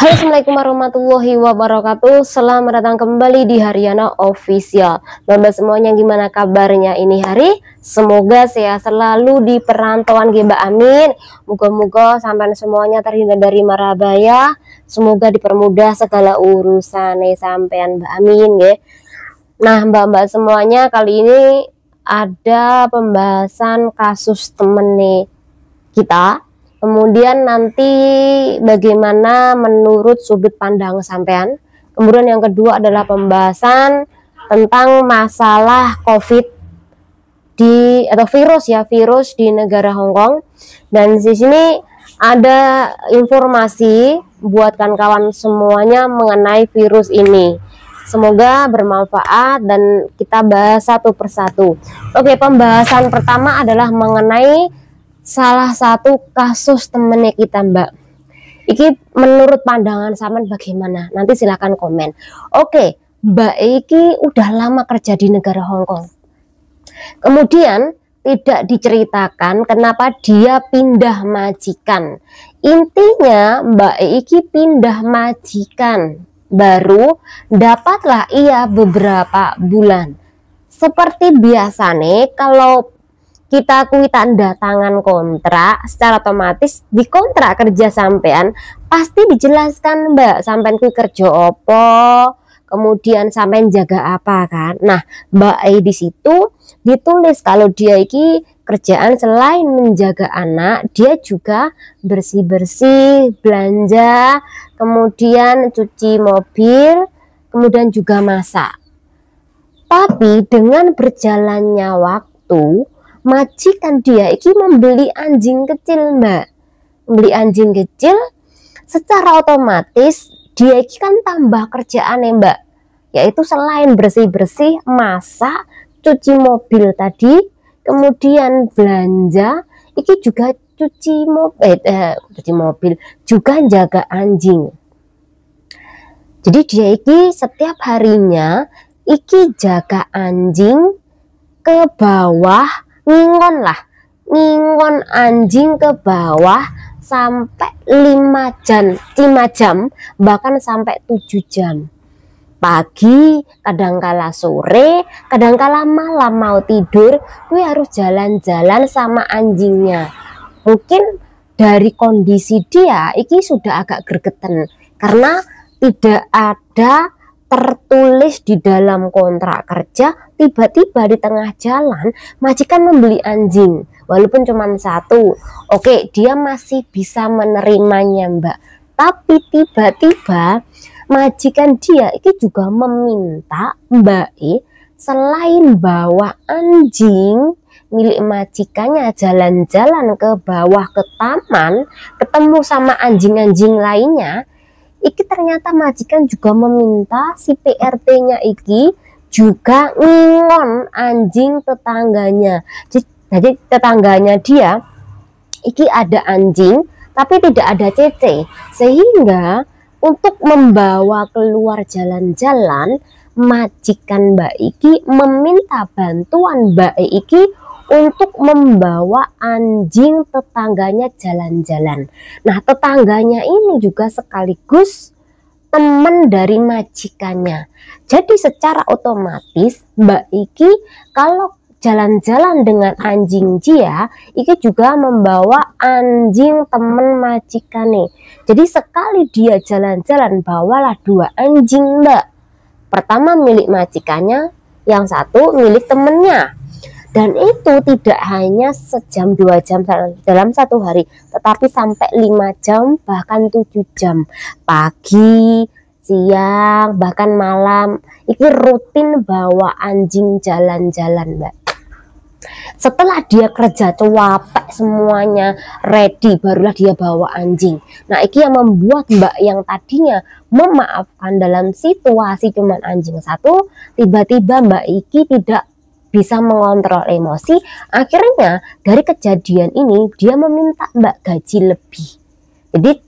Halo, assalamualaikum warahmatullahi wabarakatuh. Selamat datang kembali di Haryana Official. Mbak semuanya, gimana kabarnya ini hari? Semoga sehat selalu di perantauan Mbak, amin. Moga-moga sampai semuanya terhindar dari mara bahaya. Semoga dipermudah segala urusan sampean Mbak, amin ya. Nah mbak-mbak semuanya, kali ini ada pembahasan kasus temen nih kita. Kemudian nanti bagaimana menurut sudut pandang sampean. Kemudian yang kedua adalah pembahasan tentang masalah COVID atau virus di negara Hong Kong. Dan di sini ada informasi buat kawan-kawan semuanya mengenai virus ini. Semoga bermanfaat dan kita bahas satu persatu. Oke, pembahasan pertama adalah mengenai salah satu kasus temennya kita Mbak. Iki menurut pandangan sampean bagaimana? Nanti silahkan komen. Oke, Mbak Iki udah lama kerja di negara Hong Kong. Kemudian tidak diceritakan kenapa dia pindah majikan. Intinya Mbak Iki pindah majikan, baru dapatlah ia beberapa bulan. Seperti biasa nih, kalau kita kui tanda tangan kontrak, secara otomatis di kontrak kerja sampean pasti dijelaskan Mbak, sampean kui kerja opo, kemudian sampean jaga apa kan. Nah Mbak di situ ditulis kalau dia iki kerjaan selain menjaga anak, dia juga bersih-bersih, belanja, kemudian cuci mobil, kemudian juga masak. Tapi dengan berjalannya waktu, majikan dia iki membeli anjing kecil Mbak. Membeli anjing kecil, secara otomatis dia iki kan tambah kerjaan ya Mbak, yaitu selain bersih-bersih, masak, cuci mobil tadi, kemudian belanja, iki juga cuci mobil, juga jaga anjing. Jadi dia iki setiap harinya iki jaga anjing ke bawah, ngingon anjing ke bawah sampai 5 jam, bahkan sampai 7 jam. Pagi, kadangkala sore, kadangkala malam mau tidur, gue harus jalan-jalan sama anjingnya. Mungkin dari kondisi dia iki sudah agak gergeten karena tidak ada tertulis di dalam kontrak kerja, tiba-tiba di tengah jalan majikan membeli anjing walaupun cuma satu. Oke, dia masih bisa menerimanya Mbak, tapi tiba-tiba majikan dia itu juga meminta Mbak selain bawa anjing milik majikannya jalan-jalan ke bawah ke taman, ketemu sama anjing-anjing lainnya, iki ternyata majikan juga meminta si PRT-nya iki juga ngingon anjing tetangganya. Jadi tetangganya dia iki ada anjing tapi tidak ada CC, sehingga untuk membawa keluar jalan-jalan, majikan Mbak Iki meminta bantuan Mbak Iki untuk membawa anjing tetangganya jalan-jalan. Nah, tetangganya ini juga sekaligus teman dari majikannya. Jadi secara otomatis Mbak Iki kalau jalan-jalan dengan anjing dia, iki juga membawa anjing temen majikan nih. Jadi sekali dia jalan-jalan bawalah 2 anjing Mbak. Pertama milik majikannya, yang satu milik temennya. Dan itu tidak hanya sejam 2 jam dalam satu hari, tetapi sampai 5 jam bahkan 7 jam. Pagi, siang, bahkan malam, iki rutin bawa anjing jalan-jalan Mbak. Setelah dia kerja capek semuanya ready, barulah dia bawa anjing. Nah, ini yang membuat Mbak yang tadinya memaafkan dalam situasi cuman anjing satu, tiba-tiba Mbak Iki tidak bisa mengontrol emosi. Akhirnya dari kejadian ini dia meminta Mbak gaji lebih. Jadi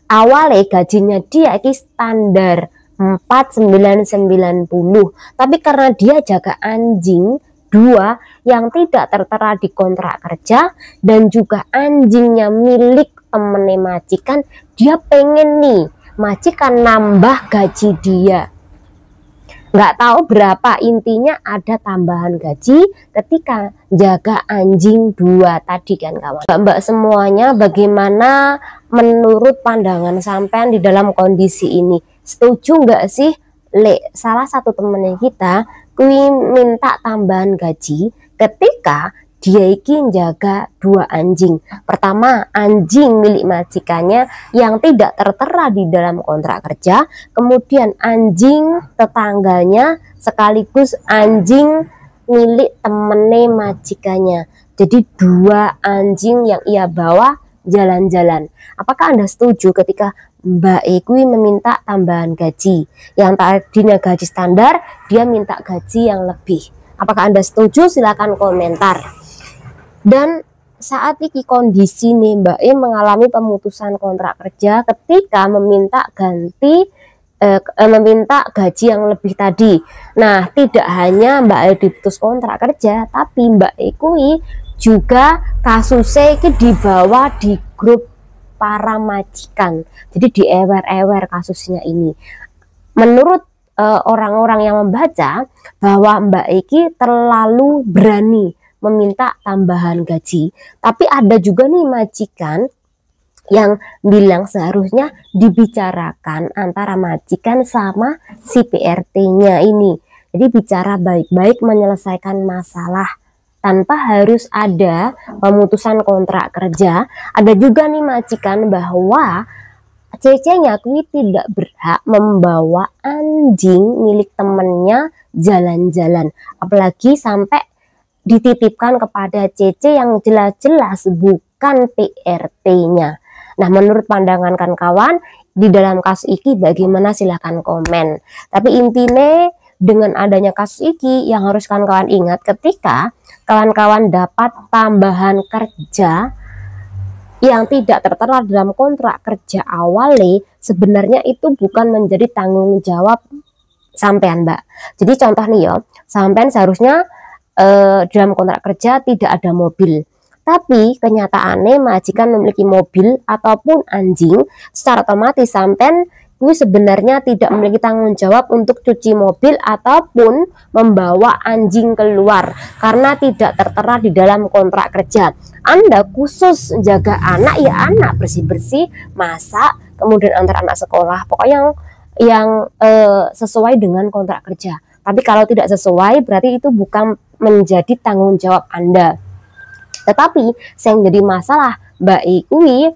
awalnya gajinya dia ini standar 4.990, tapi karena dia jaga anjing 2 yang tidak tertera di kontrak kerja dan juga anjingnya milik temennya majikan, dia pengen nih majikan nambah gaji dia. Nggak tahu berapa, intinya ada tambahan gaji ketika jaga anjing 2 tadi kan kawan. Mbak semuanya, bagaimana menurut pandangan sampean di dalam kondisi ini? Setuju nggak sih salah satu temennya kita kui minta tambahan gaji ketika dia iki jaga 2 anjing. Pertama, anjing milik majikannya yang tidak tertera di dalam kontrak kerja, kemudian anjing tetangganya sekaligus anjing milik temene majikannya. Jadi 2 anjing yang ia bawa jalan-jalan. Apakah Anda setuju ketika Mbak Ekwi meminta tambahan gaji? Yang tadinya gaji standar, dia minta gaji yang lebih. Apakah Anda setuju? Silahkan komentar. Dan saat ini kondisi nih Mbak E mengalami pemutusan kontrak kerja ketika meminta gaji yang lebih tadi. Nah, tidak hanya Mbak E diputus kontrak kerja, tapi Mbak E kui juga kasusnya ini dibawa di grup para majikan. Jadi diewer-ewer kasusnya ini. Menurut orang-orang yang membaca bahwa Mbak Eki terlalu berani meminta tambahan gaji. Tapi ada juga nih majikan yang bilang seharusnya dibicarakan antara majikan sama si PRT-nya ini. Jadi bicara baik-baik, menyelesaikan masalah tanpa harus ada pemutusan kontrak kerja. Ada juga nih majikan bahwa cece-nya kui tidak berhak membawa anjing milik temennya jalan-jalan, apalagi sampai dititipkan kepada cece yang jelas-jelas bukan PRT-nya. Nah, menurut pandangan kan kawan, di dalam kasus ini bagaimana, silahkan komen. Tapi intinya dengan adanya kasus ini yang harus kawan-kawan ingat, ketika kawan-kawan dapat tambahan kerja yang tidak tertera dalam kontrak kerja awalnya, sebenarnya itu bukan menjadi tanggung jawab sampean Mbak. Jadi contoh nih ya, sampean seharusnya dalam kontrak kerja tidak ada mobil, tapi kenyataannya majikan memiliki mobil ataupun anjing, secara otomatis sampean itu sebenarnya tidak memiliki tanggung jawab untuk cuci mobil ataupun membawa anjing keluar karena tidak tertera di dalam kontrak kerja. Anda khusus jaga anak, ya anak bersih-bersih, masak, kemudian antar anak sekolah, pokoknya yang sesuai dengan kontrak kerja. Tapi kalau tidak sesuai berarti itu bukan menjadi tanggung jawab Anda. Tetapi yang jadi masalah Mbak Ikwi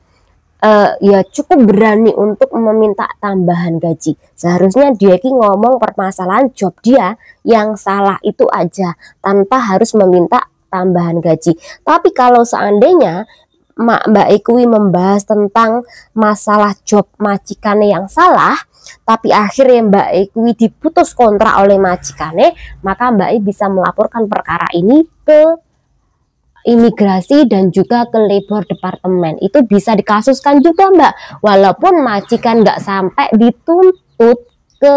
ya cukup berani untuk meminta tambahan gaji. Seharusnya dia ngomong permasalahan job dia yang salah itu aja tanpa harus meminta tambahan gaji. Tapi kalau seandainya Mbak Ikwi membahas tentang masalah job majikannya yang salah, tapi akhirnya Mbak Ikwi diputus kontrak oleh majikannya, maka Mbak Ikwi bisa melaporkan perkara ini ke imigrasi dan juga ke labor departemen. Itu bisa dikasuskan juga Mbak, walaupun majikan nggak sampai dituntut ke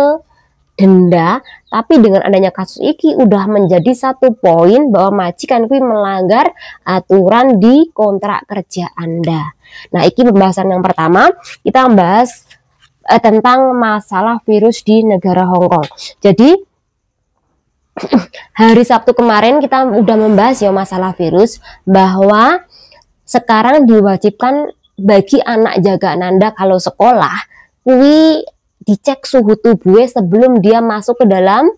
denda, tapi dengan adanya kasus ini udah menjadi satu poin bahwa majikan kuwi melanggar aturan di kontrak kerja Anda. Nah, ini pembahasan yang pertama. Kita membahas tentang masalah virus di negara Hong Kong. Jadi hari Sabtu kemarin kita udah membahas ya masalah virus, bahwa sekarang diwajibkan bagi anak jagaan Anda kalau sekolah kuwi dicek suhu tubuhnya sebelum dia masuk ke dalam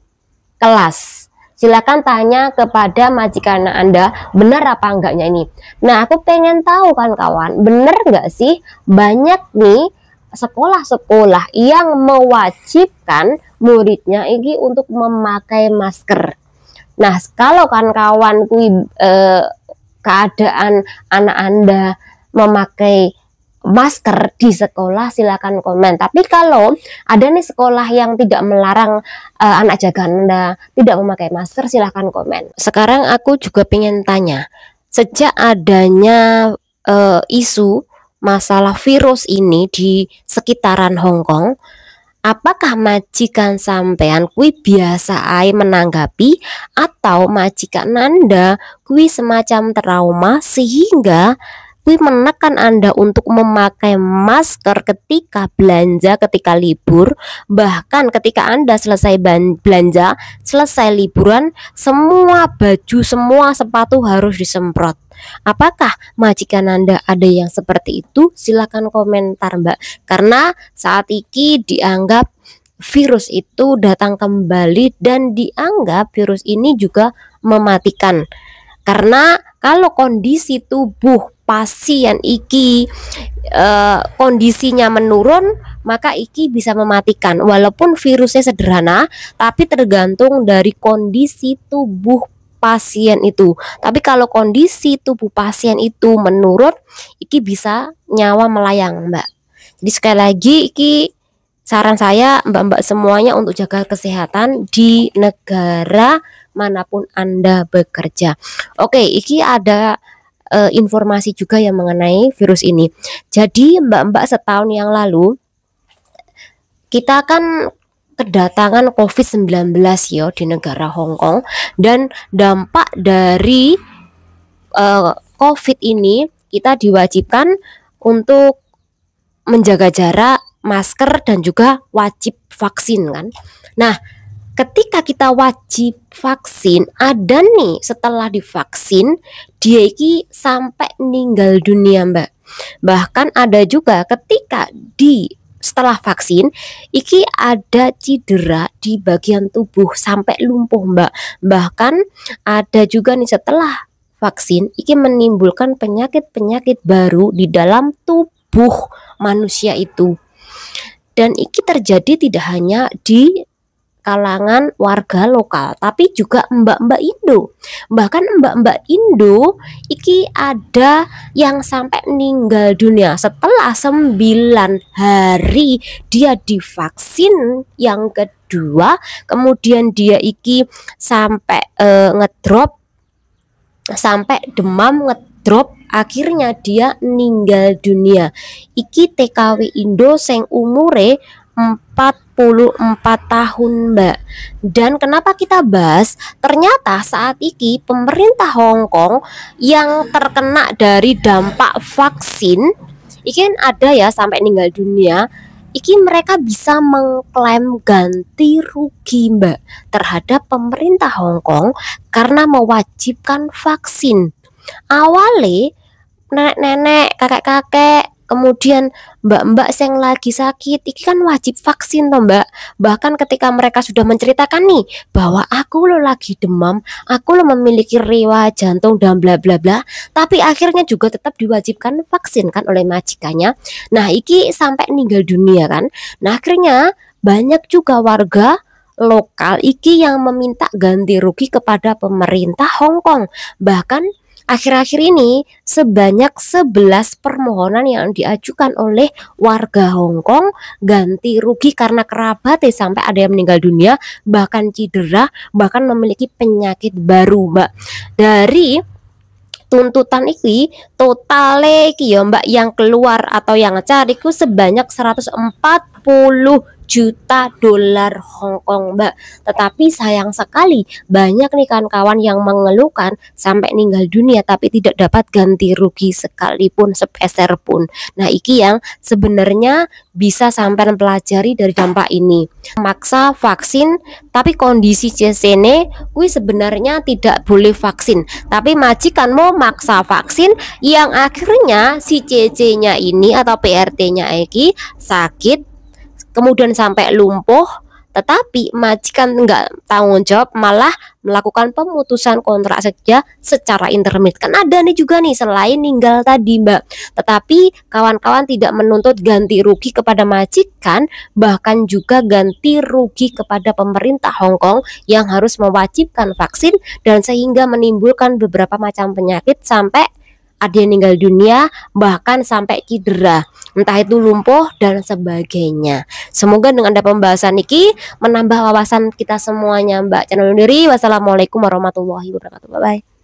kelas. Silakan tanya kepada majikan Anda, benar apa enggaknya ini. Nah, aku pengen tahu kan kawan, benar enggak sih banyak nih sekolah-sekolah yang mewajibkan muridnya ini untuk memakai masker. Nah, kalau kan kawan keadaan anak Anda memakai masker di sekolah, silakan komen. Tapi kalau ada nih sekolah yang tidak melarang anak jaga Anda tidak memakai masker, silakan komen. Sekarang aku juga pengen tanya, sejak adanya isu masalah virus ini di sekitaran Hong Kong, apakah majikan sampean kui biasa aja menanggapi, atau majikan Anda kui semacam trauma sehingga Kui menekan Anda untuk memakai masker ketika belanja, ketika libur, bahkan ketika Anda selesai belanja, selesai liburan, semua baju, semua sepatu harus disemprot. Apakah majikan Anda ada yang seperti itu? Silakan komentar, Mbak. Karena saat ini dianggap virus itu datang kembali dan dianggap virus ini juga mematikan. Karena kalau kondisi tubuh pasien iki kondisinya menurun, maka iki bisa mematikan. Walaupun virusnya sederhana, tapi tergantung dari kondisi tubuh pasien itu. Tapi kalau kondisi tubuh pasien itu menurun, iki bisa nyawa melayang, Mbak. Jadi sekali lagi, iki saran saya Mbak-mbak semuanya untuk jaga kesehatan di negara manapun Anda bekerja. Oke, iki ada informasi juga yang mengenai virus ini. Jadi Mbak-mbak, setahun yang lalu kita kan kedatangan COVID-19 ya di negara Hong Kong, dan dampak dari COVID ini kita diwajibkan untuk menjaga jarak, masker, dan juga wajib vaksin kan. Nah, ketika kita wajib vaksin, ada nih setelah divaksin dia iki sampai meninggal dunia, Mbak. Bahkan ada juga ketika setelah vaksin iki ada cedera di bagian tubuh sampai lumpuh, Mbak. Bahkan ada juga nih setelah vaksin iki menimbulkan penyakit-penyakit baru di dalam tubuh manusia itu. Dan iki terjadi tidak hanya di kalangan warga lokal, tapi juga mbak-mbak Indo. Bahkan mbak-mbak Indo iki ada yang sampai meninggal dunia setelah 9 hari dia divaksin yang kedua, kemudian dia iki sampai ngedrop, sampai demam, ngedrop, akhirnya dia meninggal dunia. Iki TKW Indo sing umure 44 tahun, Mbak. Dan kenapa kita bahas? Ternyata saat ini pemerintah Hong Kong yang terkena dari dampak vaksin, iki ada ya sampai meninggal dunia. Iki mereka bisa mengklaim ganti rugi, Mbak, terhadap pemerintah Hong Kong karena mewajibkan vaksin. Awalnya nenek-nenek, kakek-kakek, kemudian mbak-mbak yang lagi sakit, ini kan wajib vaksin toh, Mbak. Bahkan ketika mereka sudah menceritakan nih bahwa aku lo lagi demam, aku lo memiliki riwayat jantung dan bla bla bla, tapi akhirnya juga tetap diwajibkan vaksin kan oleh majikannya. Nah, iki sampai meninggal dunia kan. Nah, akhirnya banyak juga warga lokal iki yang meminta ganti rugi kepada pemerintah Hong Kong. Bahkan akhir-akhir ini sebanyak 11 permohonan yang diajukan oleh warga Hong Kong ganti rugi karena kerabatnya sampai ada yang meninggal dunia, bahkan cedera, bahkan memiliki penyakit baru, Mbak. Dari tuntutan iki totale iki ya, Mbak, yang keluar atau yang cari ku sebanyak 140 juta dolar Hong Kong, Mbak. Tetapi sayang sekali banyak nih kawan-kawan yang mengeluhkan sampai meninggal dunia tapi tidak dapat ganti rugi sekalipun sepeser pun. Nah, iki yang sebenarnya bisa sampai pelajari dari dampak ini. Maksa vaksin tapi kondisi CC-ne kuwi sebenarnya tidak boleh vaksin, tapi majikan mau maksa vaksin yang akhirnya si CC-nya ini atau PRT-nya iki sakit kemudian sampai lumpuh, tetapi majikan nggak tanggung jawab, malah melakukan pemutusan kontrak kerja secara intermittent. Kan ada nih juga nih selain meninggal tadi, Mbak, tetapi kawan-kawan tidak menuntut ganti rugi kepada majikan, bahkan juga ganti rugi kepada pemerintah Hong Kong yang harus mewajibkan vaksin dan sehingga menimbulkan beberapa macam penyakit sampai ada yang meninggal dunia, bahkan sampai cedera, entah itu lumpuh dan sebagainya. Semoga dengan ada pembahasan ini menambah wawasan kita semuanya, Mbak. Channel diri. Wassalamualaikum warahmatullahi wabarakatuh. Bye bye.